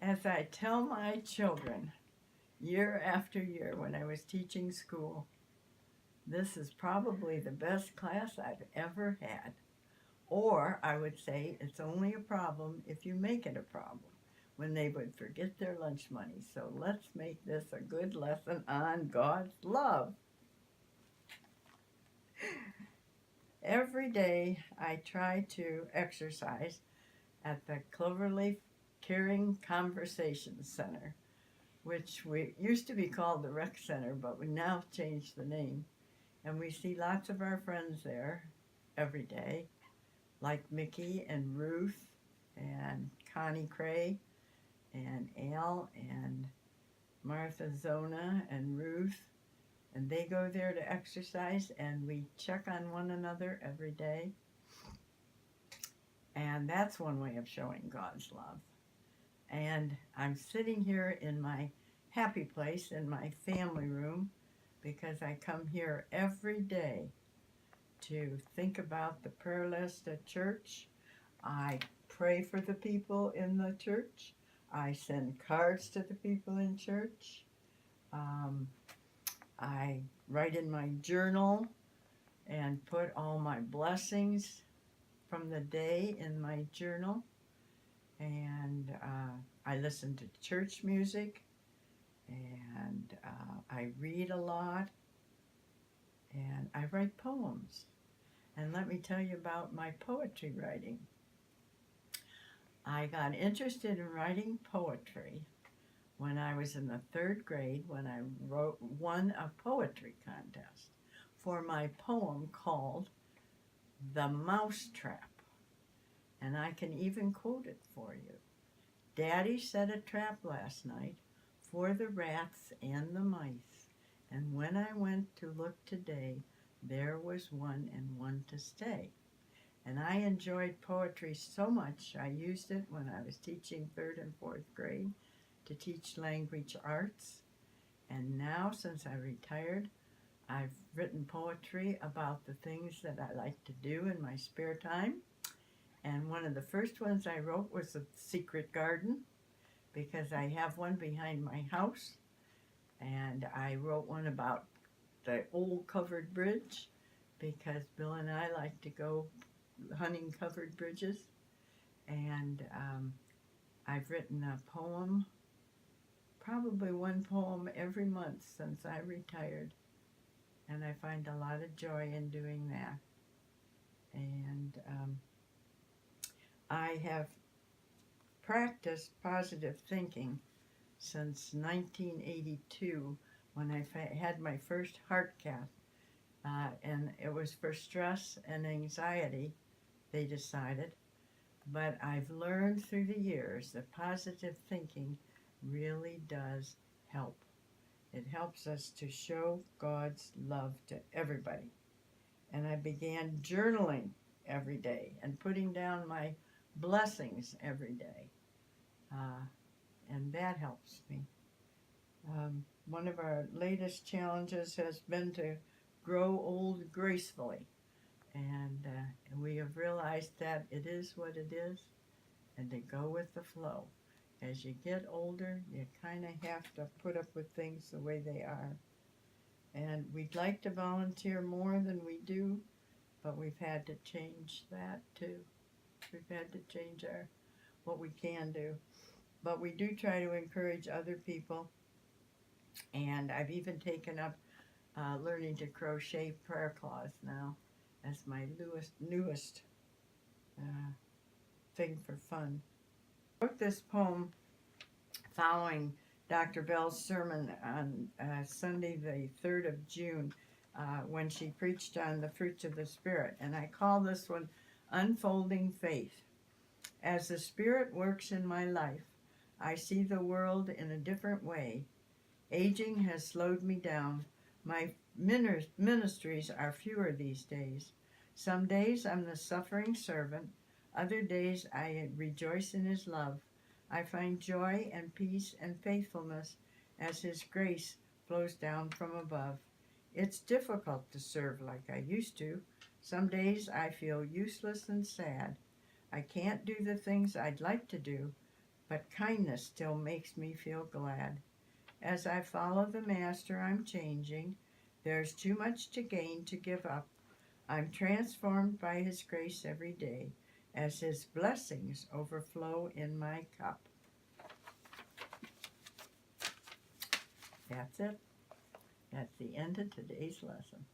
As I tell my children year after year when I was teaching school, this is probably the best class I've ever had. Or I would say it's only a problem if you make it a problem when they would forget their lunch money. So let's make this a good lesson on God's love. Every day I try to exercise at the Cloverleaf Caring Conversation Center, which we used to be called the Rec Center, but we now changed the name. And we see lots of our friends there every day, like Mickey and Ruth and Connie Cray and Al and Martha Zona and Ruth. And they go there to exercise, and we check on one another every day. And that's one way of showing God's love. And I'm sitting here in my happy place in my family room because I come here every day to think about the prayer list at church. I pray for the people in the church. I send cards to the people in church. I write in my journal and put all my blessings from the day in my journal. And I listen to church music, and I read a lot, and I write poems. And let me tell you about my poetry writing. I got interested in writing poetry when I was in the third grade when I won a poetry contest for my poem called The Mousetrap. And I can even quote it for you. Daddy set a trap last night for the rats and the mice, and when I went to look today, there was one and one to stay. And I enjoyed poetry so much, I used it when I was teaching third and fourth grade to teach language arts. And now, since I retired, I've written poetry about the things that I like to do in my spare time. And one of the first ones I wrote was The Secret Garden, because I have one behind my house. And I wrote one about the old covered bridge, because Bill and I like to go hunting covered bridges. And I've written a poem, probably one poem every month since I retired. And I find a lot of joy in doing that. And I have practiced positive thinking since 1982 when I had my first heart cath. And it was for stress and anxiety, they decided. But I've learned through the years that positive thinking really does help. It helps us to show God's love to everybody. And I began journaling every day and putting down my blessings every day. And that helps me. One of our latest challenges has been to grow old gracefully. And we have realized that it is what it is, and to go with the flow. As you get older, you kind of have to put up with things the way they are. And we'd like to volunteer more than we do, but we've had to change that too. We've had to change what we can do. But we do try to encourage other people. And I've even taken up learning to crochet prayer cloths now as my newest thing for fun. I wrote this poem following Dr. Bell's sermon on Sunday the 3rd of June when she preached on the fruits of the Spirit. And I call this one Unfolding Faith. As the Spirit works in my life, I see the world in a different way. Aging has slowed me down. My ministries are fewer these days. Some days I'm the suffering servant. Other days I rejoice in His love. I find joy and peace and faithfulness as His grace flows down from above. It's difficult to serve like I used to. Some days I feel useless and sad. I can't do the things I'd like to do, but kindness still makes me feel glad. As I follow the Master, I'm changing. There's too much to gain to give up. I'm transformed by His grace every day as His blessings overflow in my cup. That's it. That's the end of today's lesson.